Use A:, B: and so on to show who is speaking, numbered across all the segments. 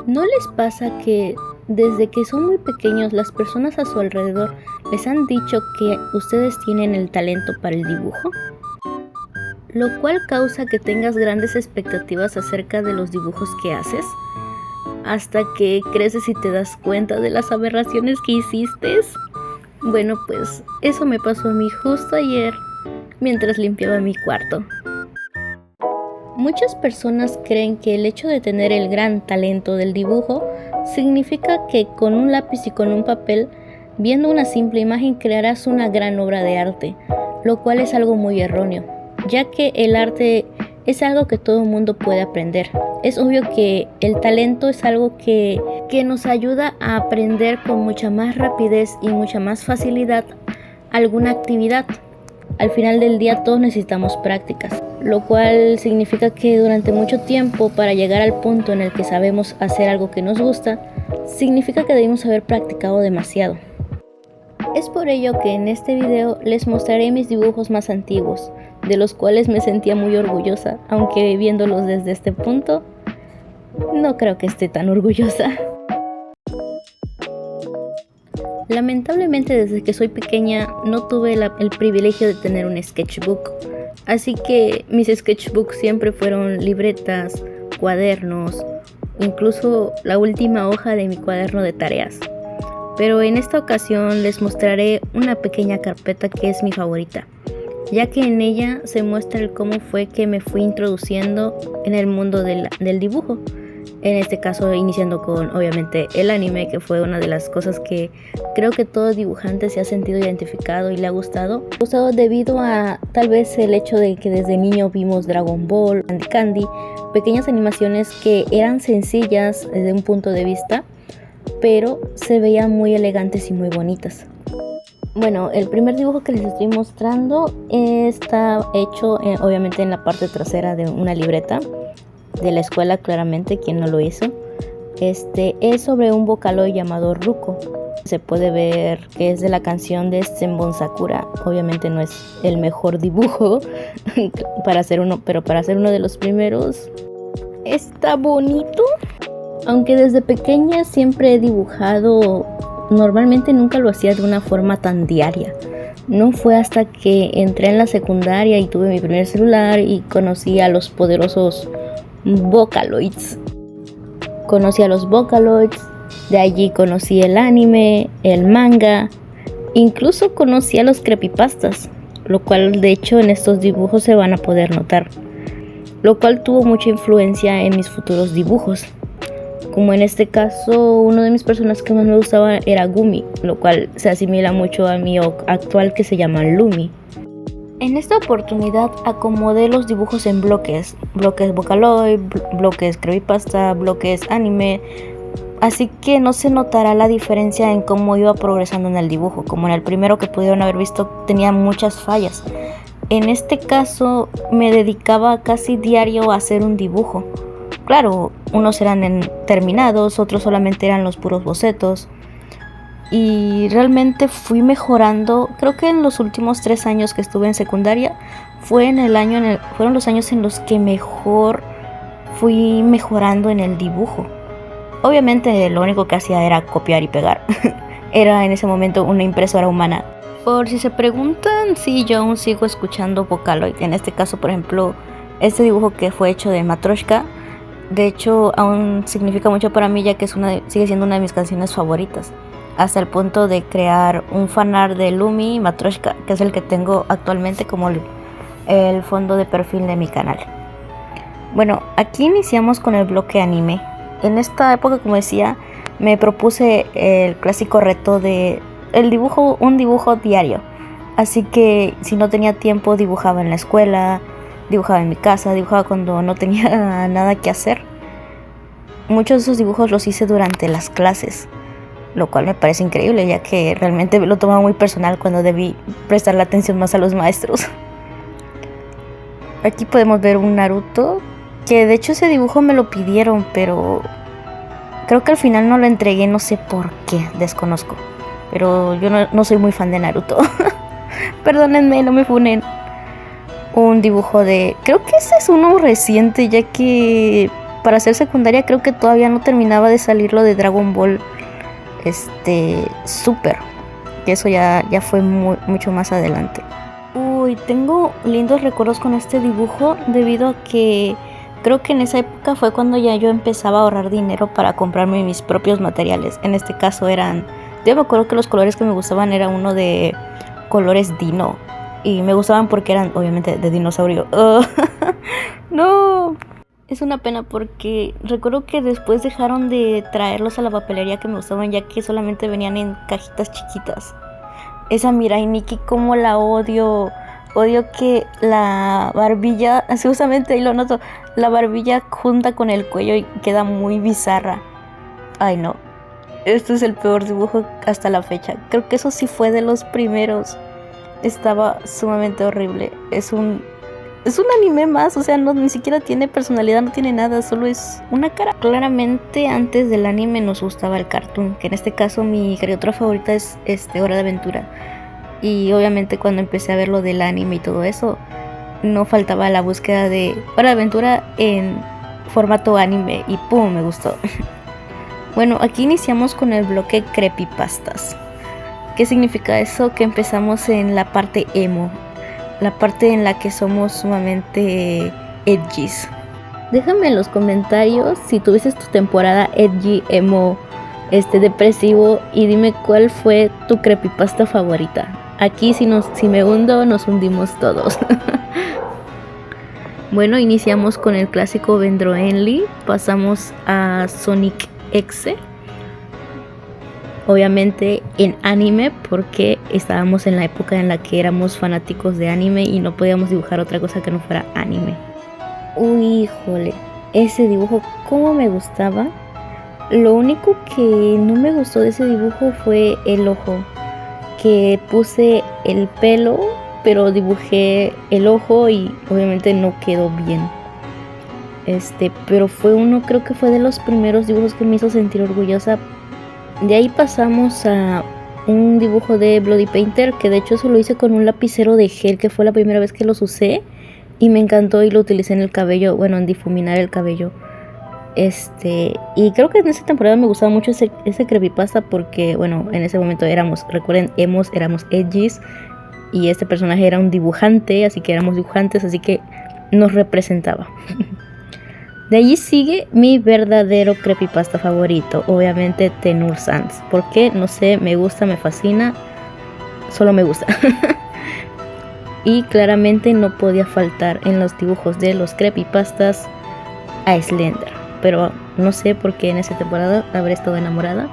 A: ¿No les pasa que desde que son muy pequeños las personas a su alrededor les han dicho que ustedes tienen el talento para el dibujo? Lo cual causa que tengas grandes expectativas acerca de los dibujos que haces, hasta que creces y te das cuenta de las aberraciones que hiciste. Bueno, pues eso me pasó a mí justo ayer mientras limpiaba mi cuarto. Muchas personas creen que el hecho de tener el gran talento del dibujo significa que con un lápiz y con un papel, viendo una simple imagen, crearás una gran obra de arte, lo cual es algo muy erróneo, ya que el arte es algo que todo el mundo puede aprender. Es obvio que el talento es algo que nos ayuda a aprender con mucha más rapidez y mucha más facilidad alguna actividad. Al final del día todos necesitamos prácticas, lo cual significa que durante mucho tiempo, para llegar al punto en el que sabemos hacer algo que nos gusta, significa que debemos haber practicado demasiado. Es por ello que en este video les mostraré mis dibujos más antiguos, de los cuales me sentía muy orgullosa, aunque viéndolos desde este punto, no creo que esté tan orgullosa. Lamentablemente desde que soy pequeña no tuve el privilegio de tener un sketchbook, así que mis sketchbooks siempre fueron libretas, cuadernos, incluso la última hoja de mi cuaderno de tareas. Pero en esta ocasión les mostraré una pequeña carpeta que es mi favorita, ya que en ella se muestra el cómo fue que me fui introduciendo en el mundo del dibujo. En este caso iniciando con obviamente el anime, que fue una de las cosas que creo que todo dibujante se ha sentido identificado y le ha gustado. Debido a tal vez el hecho de que desde niño vimos Dragon Ball, Candy, pequeñas animaciones que eran sencillas desde un punto de vista, pero se veían muy elegantes y muy bonitas. Bueno, el primer dibujo que les estoy mostrando está hecho obviamente en la parte trasera de una libreta de la escuela, claramente, quien no lo hizo. Es sobre un Vocaloid llamado Ruko. Se puede ver que es de la canción de Senbon Sakura. Obviamente no es el mejor dibujo para hacer uno, pero para hacer uno de los primeros está bonito. Aunque desde pequeña siempre he dibujado, normalmente nunca lo hacía de una forma tan diaria. No fue hasta que entré en la secundaria y tuve mi primer celular y conocí a los poderosos Vocaloids. Conocí a los Vocaloids, de allí conocí el anime, el manga, incluso conocí a los creepypastas, lo cual de hecho en estos dibujos se van a poder notar, lo cual tuvo mucha influencia en mis futuros dibujos. Como en este caso, uno de mis personajes que más me gustaba era Gumi, lo cual se asimila mucho a mi actual, que se llama Lumi. En esta oportunidad acomodé los dibujos en bloques Vocaloid, bloques creepypasta, bloques anime, así que no se notará la diferencia en cómo iba progresando en el dibujo. Como en el primero que pudieron haber visto, tenía muchas fallas. En este caso me dedicaba casi diario a hacer un dibujo. Claro, unos eran terminados, otros solamente eran los puros bocetos. Y realmente fui mejorando. Creo que en los últimos 3 años que estuve en secundaria fueron los años en los que mejor fui mejorando en el dibujo. Obviamente lo único que hacía era copiar y pegar. Era en ese momento una impresora humana. Por si se preguntan, sí, yo aún sigo escuchando Vocaloid. En este caso, por ejemplo, este dibujo que fue hecho de Matryoshka, de hecho aún significa mucho para mí, ya que sigue siendo una de mis canciones favoritas. Hasta el punto de crear un fanart de Lumi y Matryoshka, que es el que tengo actualmente como el fondo de perfil de mi canal. Bueno, aquí iniciamos con el bloque anime. En esta época, como decía, me propuse el clásico reto de un dibujo diario. Así que si no tenía tiempo, dibujaba en la escuela, dibujaba en mi casa, dibujaba cuando no tenía nada que hacer. Muchos de esos dibujos los hice durante las clases, lo cual me parece increíble, ya que realmente lo tomaba muy personal cuando debí prestarle atención más a los maestros. Aquí podemos ver un Naruto, que de hecho ese dibujo me lo pidieron, pero creo que al final no lo entregué, no sé por qué, desconozco. Pero yo no soy muy fan de Naruto. Perdónenme, no me funen. Un dibujo creo que ese es uno reciente, ya que para ser secundaria creo que todavía no terminaba de salir lo de Dragon Ball Super, que eso ya fue mucho más adelante. Uy, tengo lindos recuerdos con este dibujo debido a que creo que en esa época fue cuando ya yo empezaba a ahorrar dinero para comprarme mis propios materiales. En este caso yo me acuerdo que los colores que me gustaban era uno de colores dino. Y me gustaban porque eran obviamente de dinosaurio. No. Es una pena porque recuerdo que después dejaron de traerlos a la papelería que me gustaban, ya que solamente venían en cajitas chiquitas. Esa Mirai Nikki, como la odio. Odio que la barbilla, así justamente ahí lo noto, la barbilla junta con el cuello y queda muy bizarra. Ay no, este es el peor dibujo hasta la fecha. Creo que eso sí fue de los primeros. Estaba sumamente horrible. Es un anime más, o sea, ni siquiera tiene personalidad, no tiene nada, solo es una cara. Claramente antes del anime nos gustaba el cartoon, que en este caso mi caricatura favorita es Hora de Aventura. Y obviamente cuando empecé a ver lo del anime y todo eso, no faltaba la búsqueda de Hora de Aventura en formato anime y ¡pum! Me gustó. Bueno, aquí iniciamos con el bloque creepypastas. ¿Qué significa eso? Que empezamos en la parte emo, la parte en la que somos sumamente edgys. Déjame en los comentarios si tuviste tu temporada edgy, emo, depresivo, y dime cuál fue tu creepypasta favorita. Aquí si me hundo, nos hundimos todos. Bueno, iniciamos con el clásico Vendroenli, pasamos a Sonic X, obviamente en anime, porque estábamos en la época en la que éramos fanáticos de anime y no podíamos dibujar otra cosa que no fuera anime. Uy, híjole, ese dibujo cómo me gustaba. Lo único que no me gustó de ese dibujo fue el ojo, que puse el pelo, pero dibujé el ojo y obviamente no quedó bien. Pero creo que fue de los primeros dibujos que me hizo sentir orgullosa. De ahí pasamos a un dibujo de Bloody Painter, que de hecho eso lo hice con un lapicero de gel, que fue la primera vez que los usé y me encantó y lo utilicé en el cabello, bueno, en difuminar el cabello. Y creo que en esa temporada me gustaba mucho ese creepypasta porque, bueno, en ese momento éramos edgys y este personaje era un dibujante, así que éramos dibujantes, así que nos representaba. De allí sigue mi verdadero creepypasta favorito, obviamente Tenur Sans. ¿Por qué? No sé, me gusta, me fascina, solo me gusta. Y claramente no podía faltar en los dibujos de los creepypastas a Slender. Pero no sé por qué en esa temporada habré estado enamorada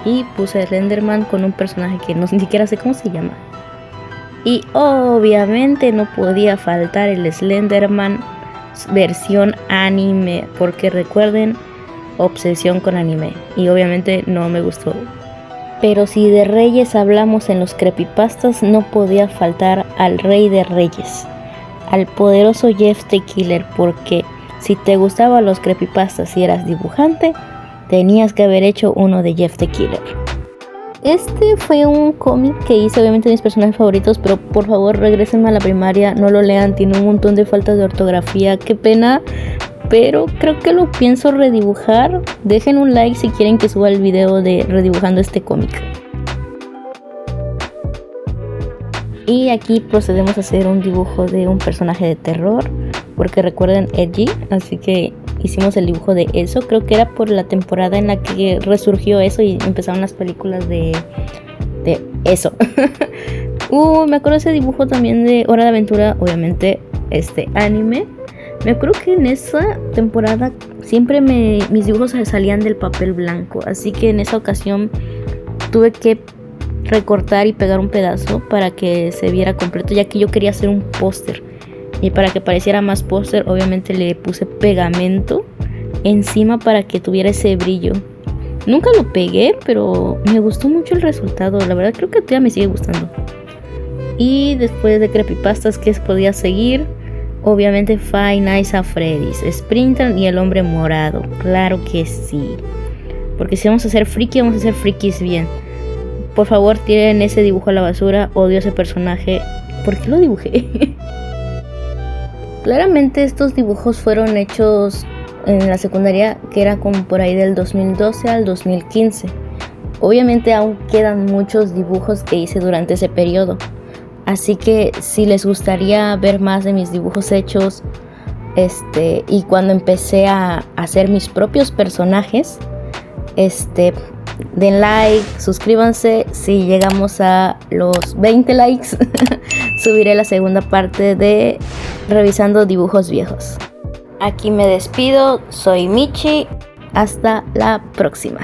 A: y puse a Slenderman con un personaje que ni siquiera sé cómo se llama. Y obviamente no podía faltar el Slenderman versión anime, porque recuerden, obsesión con anime, y obviamente no me gustó. Pero si de reyes hablamos en los creepypastas, no podía faltar al rey de reyes, al poderoso Jeff the Killer, porque si te gustaban los creepypastas y eras dibujante, tenías que haber hecho uno de Jeff the Killer. Este fue un cómic que hice, obviamente mis personajes favoritos, pero por favor regrésenme a la primaria, no lo lean, tiene un montón de faltas de ortografía, qué pena, pero creo que lo pienso redibujar. Dejen un like si quieren que suba el video de redibujando este cómic. Y aquí procedemos a hacer un dibujo de un personaje de terror, porque recuerden edgy, así que hicimos el dibujo de eso. Creo que era por la temporada en la que resurgió eso y empezaron las películas de eso. Me acuerdo de ese dibujo también de Hora de Aventura, obviamente anime. Me acuerdo que en esa temporada siempre mis dibujos salían del papel blanco, así que en esa ocasión tuve que recortar y pegar un pedazo para que se viera completo, ya que yo quería hacer un póster. Y para que pareciera más póster, obviamente le puse pegamento encima para que tuviera ese brillo. Nunca lo pegué, pero me gustó mucho el resultado. La verdad creo que todavía me sigue gustando. Y después de creepypastas, ¿qué podía seguir? Obviamente Five Nights at Freddy's, Springtrap y el hombre morado. Claro que sí. Porque si vamos a ser friki, vamos a ser frikis bien. Por favor, tiren ese dibujo a la basura. Odio ese personaje. ¿Por qué lo dibujé? Claramente estos dibujos fueron hechos en la secundaria, que era como por ahí del 2012 al 2015. Obviamente aún quedan muchos dibujos que hice durante ese periodo, así que si les gustaría ver más de mis dibujos hechos, y cuando empecé a hacer mis propios personajes, den like, suscríbanse. Si llegamos a los 20 likes, subiré la segunda parte de revisando dibujos viejos. Aquí me despido, soy Michi, hasta la próxima.